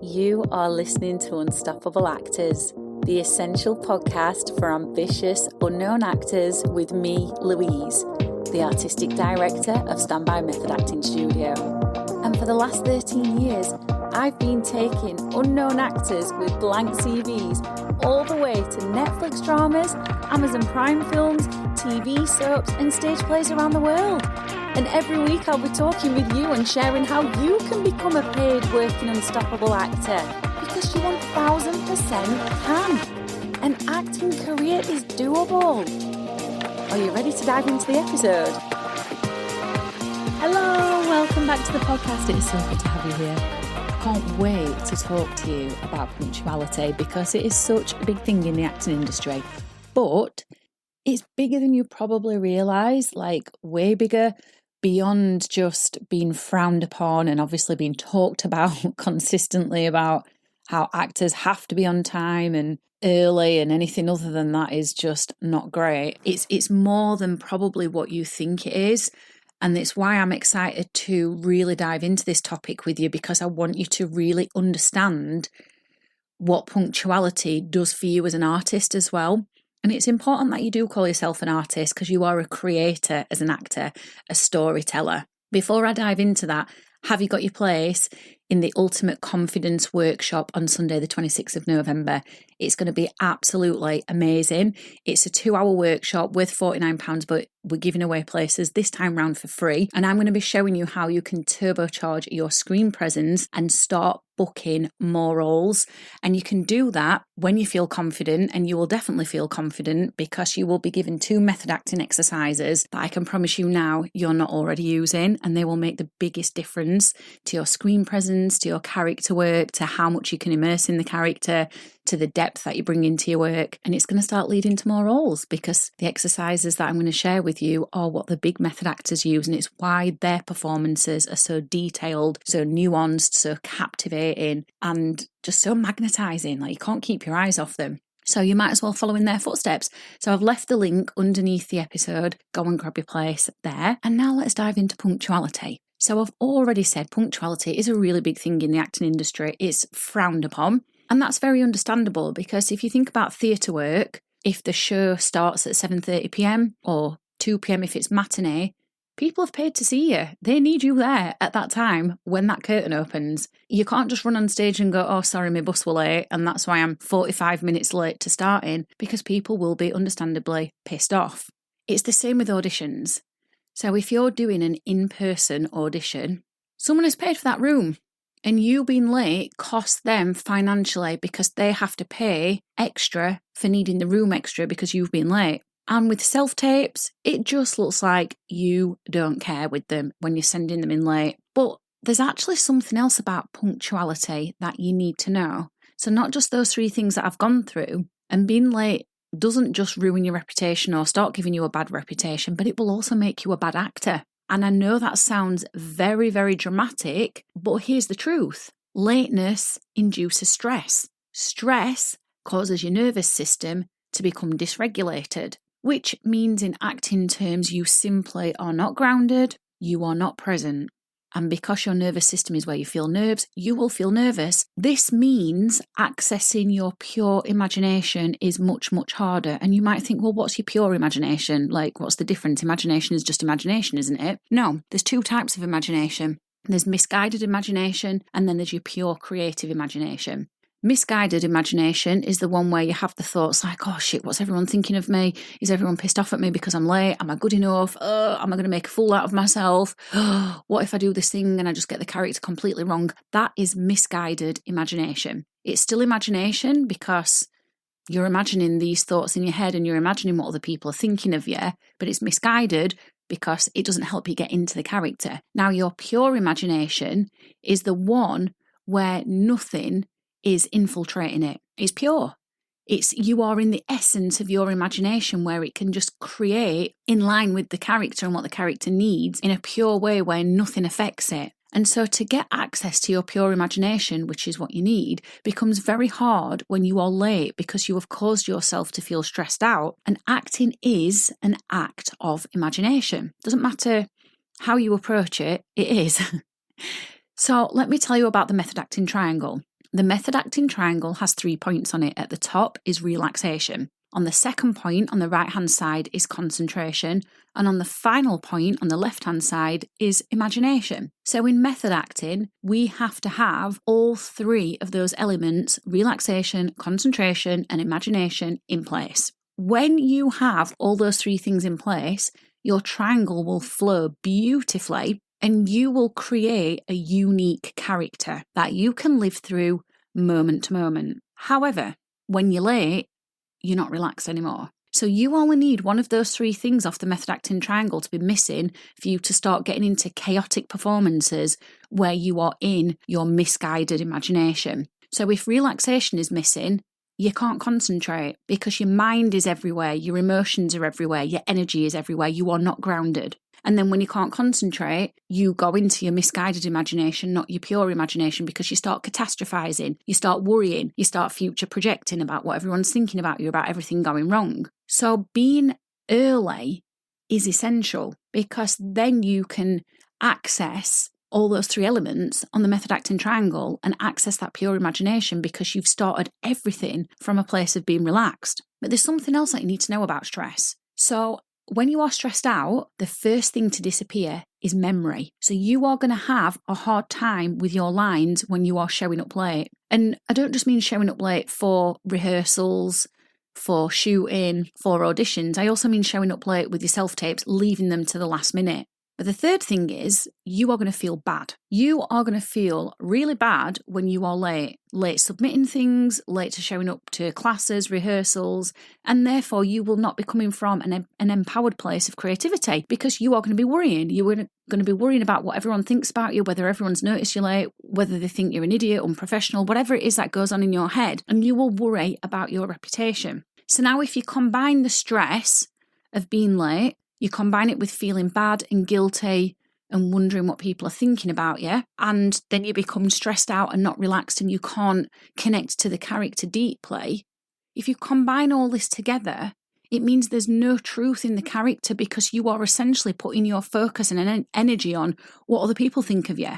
You are listening to Unstoppable Actors, the essential podcast for ambitious, unknown actors with me, Louise, the artistic director of Standby Method Acting Studio. And for the last 13 years, I've been taking unknown actors with blank CVs all the way to Netflix dramas, Amazon Prime films, TV soaps, and stage plays around the world. And every week I'll be talking with you and sharing how you can become a paid working unstoppable actor, because you 1000% can. An acting career is doable. Are you ready to dive into the episode? Hello, welcome back to the podcast. It is so good to have you here. I can't wait to talk to you about punctuality because it is such a big thing in the acting industry. But it's bigger than you probably realise, like way bigger, beyond just being frowned upon and obviously being talked about consistently about how actors have to be on time and early, and anything other than that is just not great. It's more than probably what you think it is. And it's why I'm excited to really dive into this topic with you, because I want you to really understand what punctuality does for you as an artist as well. And it's important that you do call yourself an artist, because you are a creator as an actor, a storyteller. Before I dive into that, have you got your place in the Ultimate Confidence Workshop on Sunday, the 26th of November? It's going to be absolutely amazing. It's a 2-hour workshop worth £49, but we're giving away places this time round for free. And I'm going to be showing you how you can turbocharge your screen presence and start booking more roles. And you can do that when you feel confident, and you will definitely feel confident because you will be given 2 method acting exercises that I can promise you now you're not already using, and they will make the biggest difference to your screen presence, to your character work, to how much you can immerse in the character, to the depth that you bring into your work. And it's going to start leading to more roles, because the exercises that I'm going to share with you are what the big method actors use, and it's why their performances are so detailed, so nuanced, so captivating, and just so magnetizing. Like, you can't keep your eyes off them. So you might as well follow in their footsteps. So I've left the link underneath the episode. Go and grab your place there. And now let's dive into punctuality. So I've already said punctuality is a really big thing in the acting industry. It's frowned upon. And that's very understandable, because if you think about theatre work, if the show starts at 7:30pm or 2pm if it's matinee, people have paid to see you. They need you there at that time when that curtain opens. You can't just run on stage and go, oh, sorry, my bus was late, and that's why I'm 45 minutes late to starting, because people will be understandably pissed off. It's the same with auditions. So if you're doing an in-person audition, someone has paid for that room, and you being late costs them financially, because they have to pay extra for needing the room extra because you've been late. And with self-tapes, it just looks like you don't care with them when you're sending them in late. But there's actually something else about punctuality that you need to know. So not just those 3 things that I've gone through, and being late doesn't just ruin your reputation or start giving you a bad reputation, but it will also make you a bad actor. And I know that sounds very, very dramatic, but here's the truth. Lateness induces stress. Stress causes your nervous system to become dysregulated, which means in acting terms, you simply are not grounded, you are not present. And because your nervous system is where you feel nerves, you will feel nervous. This means accessing your pure imagination is much, much harder. And you might think, well, what's your pure imagination? Like, what's the difference? Imagination is just imagination, isn't it? No, there's 2 types of imagination. There's misguided imagination, and then there's your pure creative imagination. Misguided imagination is the one where you have the thoughts like, oh shit, what's everyone thinking of me? Is everyone pissed off at me because I'm late? Am I good enough? Am I going to make a fool out of myself? What if I do this thing and I just get the character completely wrong? That is misguided imagination. It's still imagination, because you're imagining these thoughts in your head and you're imagining what other people are thinking of you, but it's misguided because it doesn't help you get into the character. Now, your pure imagination is the one where nothing is infiltrating it. It's pure. You are in the essence of your imagination, where it can just create in line with the character and what the character needs in a pure way where nothing affects it. And so to get access to your pure imagination, which is what you need, becomes very hard when you are late, because you have caused yourself to feel stressed out. And acting is an act of imagination. Doesn't matter how you approach it, it is. So let me tell you about the method acting triangle. The method acting triangle has 3 points on it. At the top is relaxation. On the second point on the right-hand side is concentration. And on the final point on the left-hand side is imagination. So in method acting, we have to have all 3 of those elements, relaxation, concentration, and imagination, in place. When you have all those 3 things in place, your triangle will flow beautifully and you will create a unique character that you can live through moment to moment. However, when you're late, you're not relaxed anymore. So you only need one of those 3 things off the method acting triangle to be missing for you to start getting into chaotic performances where you are in your misguided imagination. So if relaxation is missing, you can't concentrate because your mind is everywhere, your emotions are everywhere, your energy is everywhere, you are not grounded. And then when you can't concentrate, you go into your misguided imagination, not your pure imagination, because you start catastrophizing, you start worrying, you start future projecting about what everyone's thinking about you, about everything going wrong. So being early is essential because then you can access all those 3 elements on the method acting triangle and access that pure imagination because you've started everything from a place of being relaxed. But there's something else that you need to know about stress. So when you are stressed out, the first thing to disappear is memory. So you are going to have a hard time with your lines when you are showing up late. And I don't just mean showing up late for rehearsals, for shooting, for auditions. I also mean showing up late with your self-tapes, leaving them to the last minute. But the third thing is you are going to feel bad. You are going to feel really bad when you are late submitting things, late to showing up to classes, rehearsals, and therefore you will not be coming from an empowered place of creativity because you are going to be worrying. You are going to be worrying about what everyone thinks about you, whether everyone's noticed you late, whether they think you're an idiot, unprofessional, whatever it is that goes on in your head, and you will worry about your reputation. So now if you combine the stress of being late, you combine it with feeling bad and guilty and wondering what people are thinking about you, and then you become stressed out and not relaxed and you can't connect to the character deeply. If you combine all this together, it means there's no truth in the character because you are essentially putting your focus and energy on what other people think of you.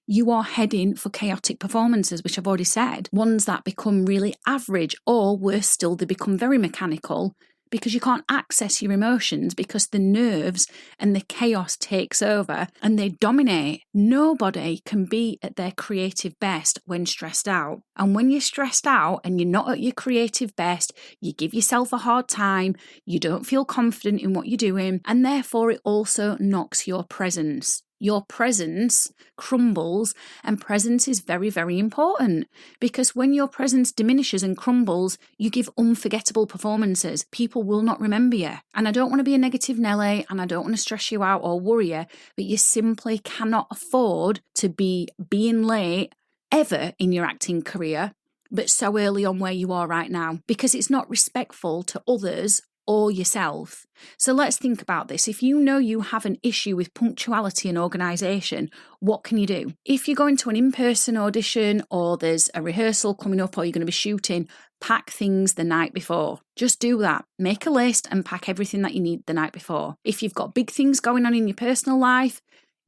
You are heading for chaotic performances, which I've already said, ones that become really average, or worse still, they become very mechanical because you can't access your emotions because the nerves and the chaos takes over and they dominate. Nobody can be at their creative best when stressed out. And when you're stressed out and you're not at your creative best, you give yourself a hard time, you don't feel confident in what you're doing, and therefore it also knocks your presence. Your presence crumbles, and presence is very, very important because when your presence diminishes and crumbles, you give unforgettable performances. People will not remember you. And I don't want to be a negative Nelly and I don't want to stress you out or worry you, but you simply cannot afford to be being late ever in your acting career, but so early on where you are right now, because it's not respectful to others or yourself. So let's think about this. If you know you have an issue with punctuality and organisation, what can you do? If you're going to an in-person audition or there's a rehearsal coming up or you're going to be shooting, pack things the night before. Just do that. Make a list and pack everything that you need the night before. If you've got big things going on in your personal life,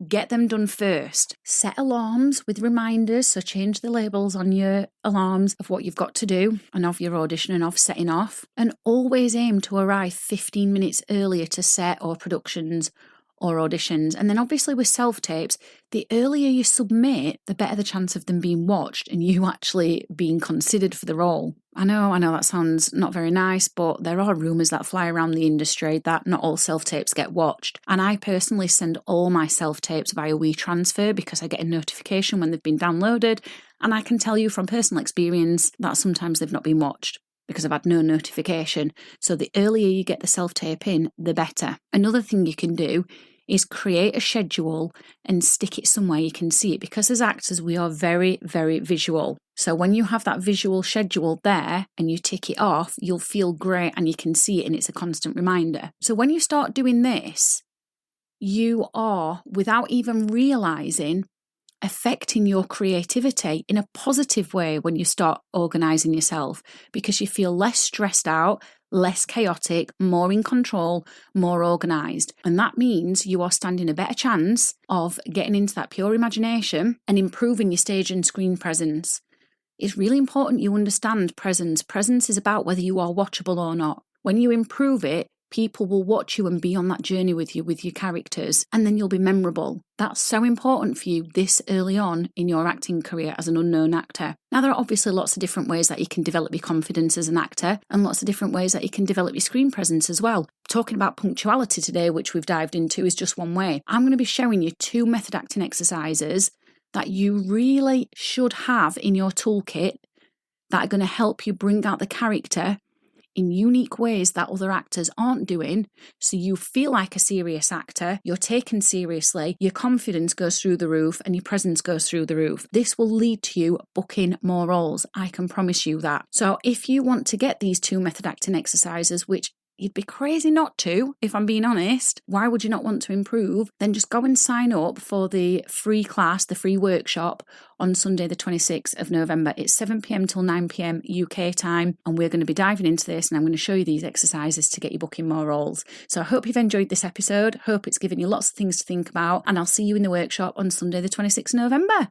get them done first. Set alarms with reminders, so change the labels on your alarms of what you've got to do and of your audition and of setting off. And always aim to arrive 15 minutes earlier to set or productions or auditions. And then obviously with self-tapes, the earlier you submit, the better the chance of them being watched and you actually being considered for the role. I know that sounds not very nice, but there are rumours that fly around the industry that not all self-tapes get watched. And I personally send all my self-tapes via WeTransfer because I get a notification when they've been downloaded. And I can tell you from personal experience that sometimes they've not been watched because I've had no notification. So the earlier you get the self-tape in, the better. Another thing you can do is create a schedule and stick it somewhere you can see it, because as actors we are very, very visual. So when you have that visual schedule there and you tick it off, you'll feel great and you can see it and it's a constant reminder. So when you start doing this, you are, without even realising, affecting your creativity in a positive way when you start organising yourself, because you feel less stressed out, less chaotic, more in control, more organised. And that means you are standing a better chance of getting into that pure imagination and improving your stage and screen presence. It's really important you understand presence. Presence is about whether you are watchable or not. When you improve it, people will watch you and be on that journey with you, with your characters, and then you'll be memorable. That's so important for you this early on in your acting career as an unknown actor. Now, there are obviously lots of different ways that you can develop your confidence as an actor and lots of different ways that you can develop your screen presence as well. Talking about punctuality today, which we've dived into, is just one way. I'm going to be showing you 2 method acting exercises that you really should have in your toolkit that are going to help you bring out the character in unique ways that other actors aren't doing, so you feel like a serious actor, you're taken seriously, your confidence goes through the roof and your presence goes through the roof. This will lead to you booking more roles, I can promise you that. So if you want to get these 2 method acting exercises, which you'd be crazy not to, if I'm being honest, why would you not want to improve? Then just go and sign up for the free class, the free workshop on Sunday the 26th of November. It's 7 p.m. till 9 p.m. UK time, and we're going to be diving into this, and I'm going to show you these exercises to get you booking more roles. So I hope you've enjoyed this episode, hope it's given you lots of things to think about, and I'll see you in the workshop on Sunday the 26th of November.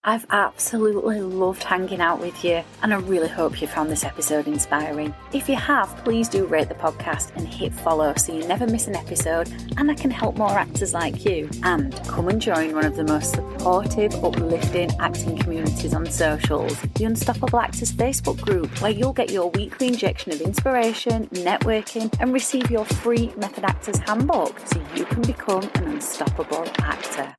I've absolutely loved hanging out with you, and I really hope you found this episode inspiring. If you have, please do rate the podcast and hit follow so you never miss an episode, and I can help more actors like you. And come and join one of the most supportive, uplifting acting communities on socials, the Unstoppable Actors Facebook group, where you'll get your weekly injection of inspiration, networking, and receive your free Method Actors handbook so you can become an unstoppable actor.